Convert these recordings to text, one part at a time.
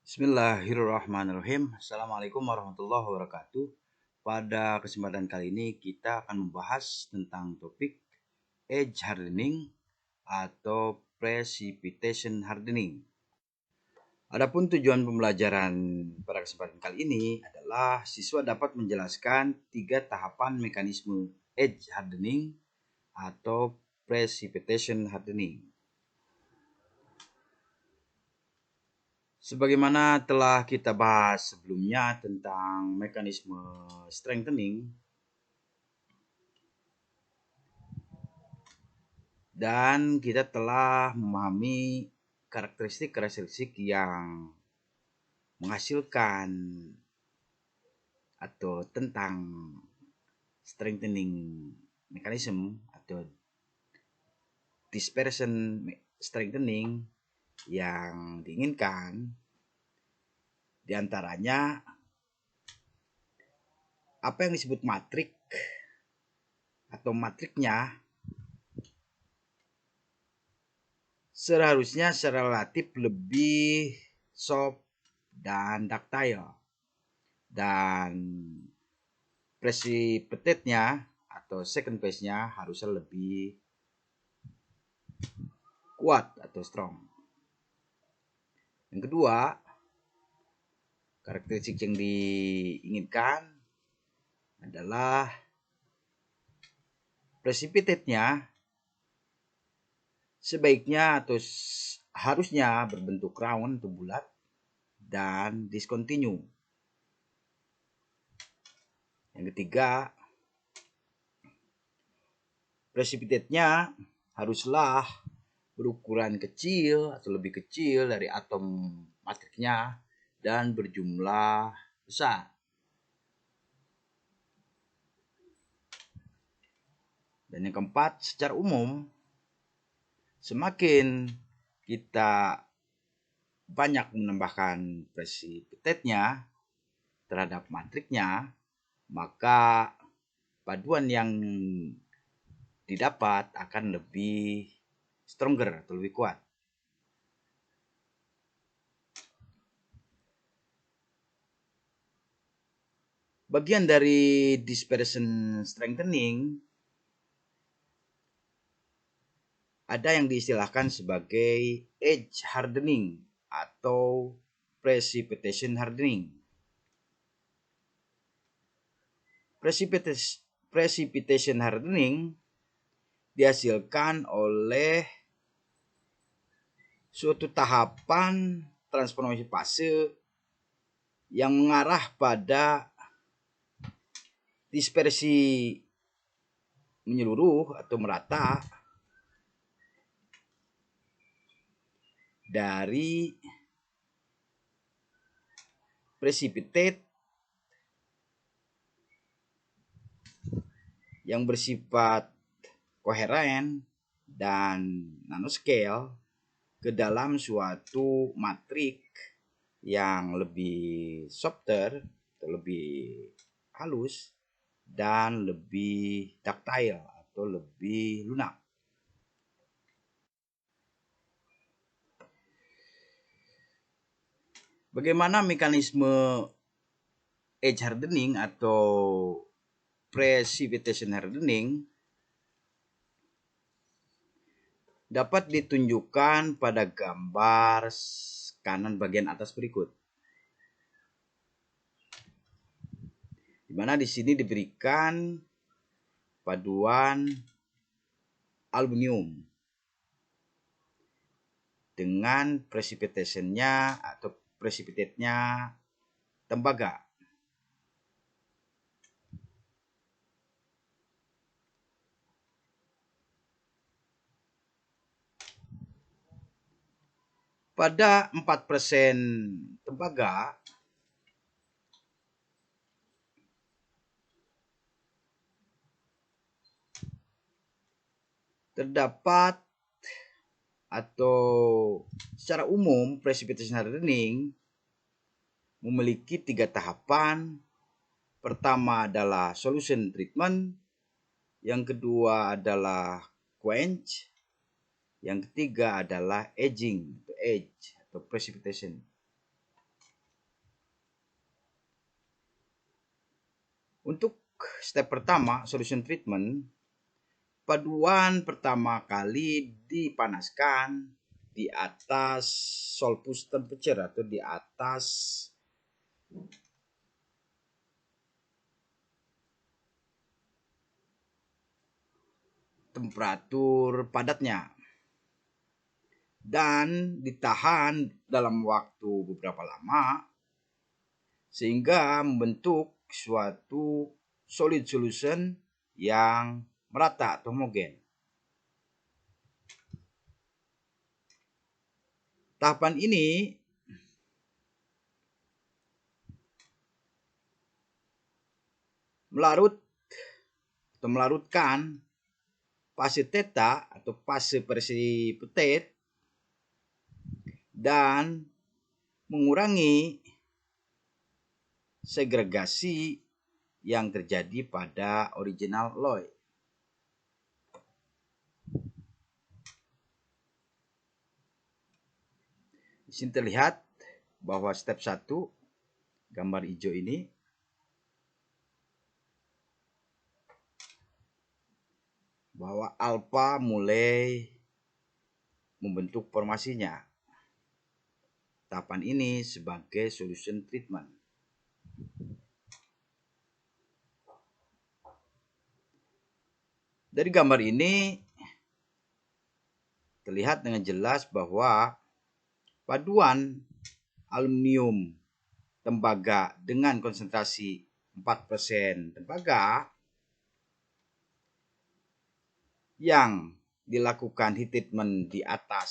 Bismillahirrahmanirrahim. Assalamualaikum warahmatullahi wabarakatuh. Pada kesempatan kali ini kita akan membahas tentang topik edge hardening atau precipitation hardening. Adapun tujuan pembelajaran pada kesempatan kali ini adalah siswa dapat menjelaskan 3 tahapan mekanisme edge hardening atau precipitation hardening. Sebagaimana telah kita bahas sebelumnya tentang mekanisme strengthening dan kita telah memahami karakteristik yang menghasilkan atau tentang strengthening mechanism atau dispersion strengthening yang diinginkan, diantaranya apa yang disebut matrik atau matriknya seharusnya secara relatif lebih soft dan ductile, dan precipitate-nya atau second phase-nya harusnya lebih kuat atau strong. Yang kedua, karakteristik yang diinginkan adalah precipitate-nya sebaiknya atau harusnya berbentuk round atau bulat dan discontinue. Yang ketiga, precipitate-nya haruslah berukuran kecil atau lebih kecil dari atom matriknya dan berjumlah besar. Dan yang keempat, secara umum semakin kita banyak menambahkan precipitate-nya terhadap matriknya, maka paduan yang didapat akan lebih stronger atau lebih kuat. Bagian dari dispersion strengthening ada yang diistilahkan sebagai edge hardening atau precipitation hardening. Precipitation hardening dihasilkan oleh suatu tahapan transformasi fase yang mengarah pada dispersi menyeluruh atau merata dari precipitate yang bersifat koheren dan nanoscale ke dalam suatu matrik yang lebih softer atau lebih halus dan lebih ductile atau lebih lunak. Bagaimana mekanisme edge hardening atau precipitation hardening dapat ditunjukkan pada gambar kanan bagian atas berikut, di mana di sini diberikan paduan aluminium dengan precipitation-nya atau precipitate-nya tembaga. Pada 4% tembaga, terdapat atau secara umum precipitation hardening memiliki 3 tahapan. Pertama adalah solution treatment, yang kedua adalah quench, yang ketiga adalah edging atau edge atau precipitation. Untuk step pertama, solution treatment, paduan pertama kali dipanaskan di atas solpus temperature atau di atas temperatur padatnya dan ditahan dalam waktu beberapa lama sehingga membentuk suatu solid solution yang merata atau homogen. Tahapan ini melarutkan fase theta atau fase precipitate dan mengurangi segregasi yang terjadi pada original alloy. Di sini terlihat bahwa step 1, gambar hijau ini, bahwa alfa mulai membentuk formasinya. Tahapan ini sebagai solution treatment. Dari gambar ini terlihat dengan jelas bahwa paduan aluminium tembaga dengan konsentrasi 4% tembaga yang dilakukan heat treatment di atas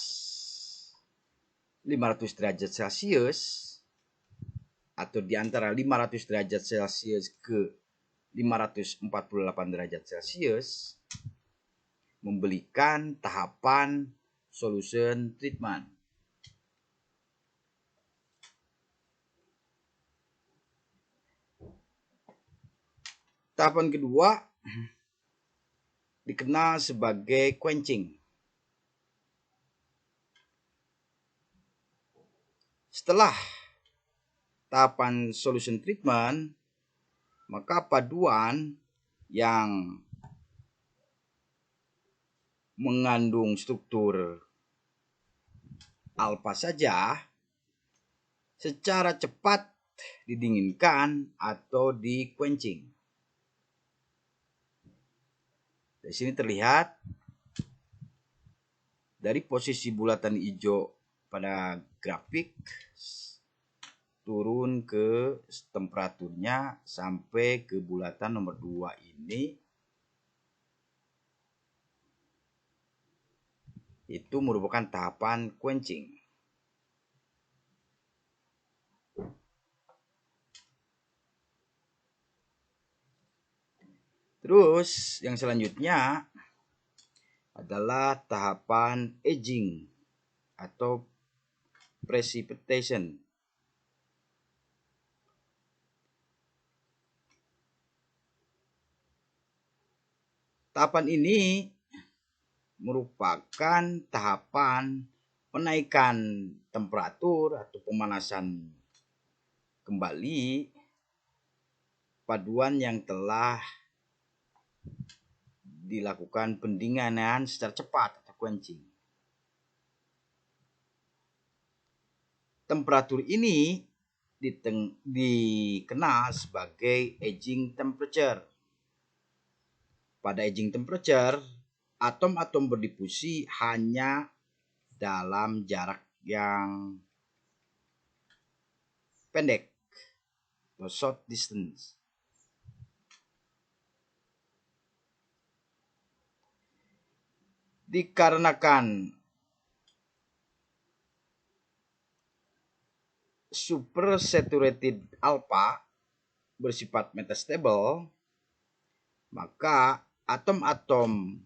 500 derajat Celcius atau di antara 500 derajat Celcius ke 548 derajat Celcius memberikan tahapan solution treatment. Tahapan kedua dikenal sebagai quenching. Setelah tahapan solution treatment, maka paduan yang mengandung struktur alfa saja secara cepat didinginkan atau di quenching. Di sini terlihat dari posisi bulatan hijau pada grafik turun ke temperaturnya sampai ke bulatan nomor 2 ini, itu merupakan tahapan quenching. Terus yang selanjutnya adalah tahapan aging atau precipitation. Tahapan ini merupakan tahapan penaikan temperatur atau pemanasan kembali paduan yang telah dilakukan pendinginan secara cepat atau quenching. Temperatur ini dikenal sebagai aging temperature. Pada aging temperature, atom-atom berdifusi hanya dalam jarak yang pendek atau short distance. Dikarenakan supersaturated alpha bersifat metastable, maka atom-atom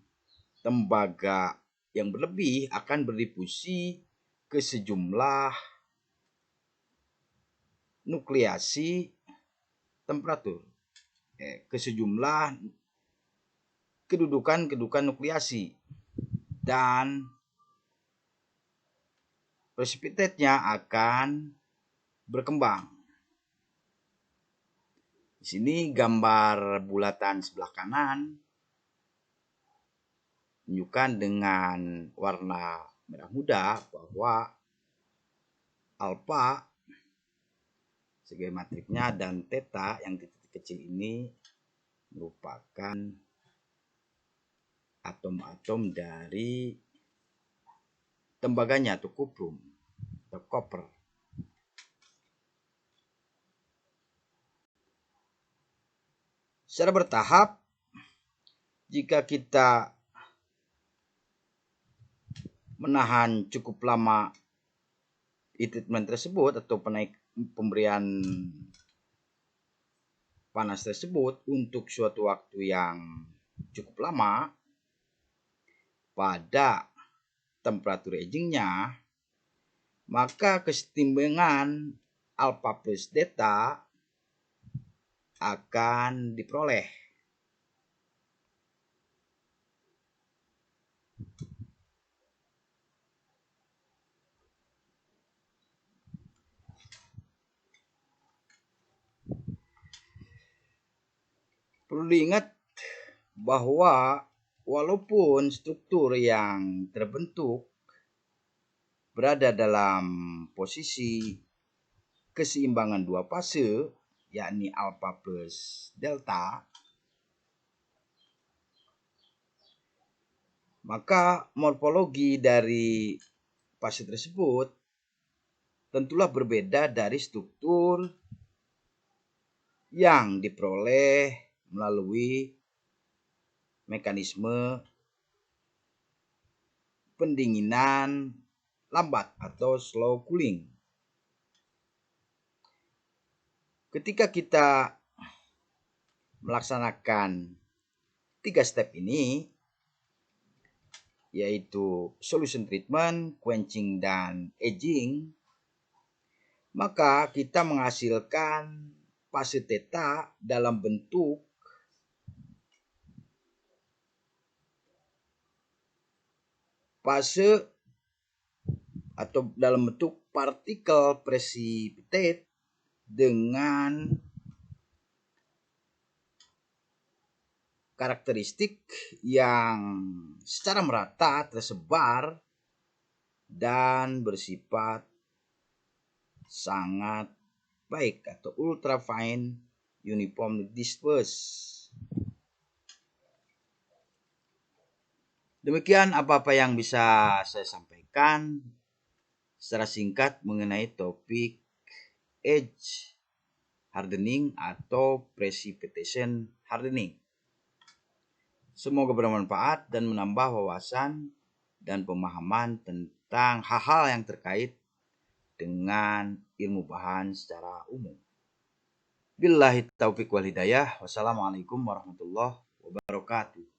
tembaga yang berlebih akan berdifusi ke sejumlah nukleasi temperatur, ke sejumlah kedudukan nukleasi, dan precipitate-nya akan berkembang. Di sini gambar bulatan sebelah kanan menunjukkan dengan warna merah muda bahwa alfa sebagai matriknya dan theta yang titik kecil ini merupakan atom-atom dari tembaganya atau kuprum atau copper. Secara bertahap, jika kita menahan cukup lama treatment tersebut atau pemberian panas tersebut untuk suatu waktu yang cukup lama pada temperatur agingnya, maka kesetimbangan alfa plus theta akan diperoleh. Perlu diingat bahwa walaupun struktur yang terbentuk berada dalam posisi keseimbangan dua fase, yakni alfa plus delta, maka morfologi dari fase tersebut tentulah berbeda dari struktur yang diperoleh melalui mekanisme pendinginan lambat atau slow cooling. Ketika kita melaksanakan 3 step ini, yaitu solution treatment, quenching, dan aging, maka kita menghasilkan fase theta dalam bentuk fase atau dalam bentuk partikel precipitate dengan karakteristik yang secara merata tersebar dan bersifat sangat baik atau ultra fine uniform disperse. Demikian apa-apa yang bisa saya sampaikan secara singkat mengenai topik edge hardening atau precipitation hardening. Semoga bermanfaat dan menambah wawasan dan pemahaman tentang hal-hal yang terkait dengan ilmu bahan secara umum. Billahi taufiq wal hidayah. Wassalamualaikum warahmatullahi wabarakatuh.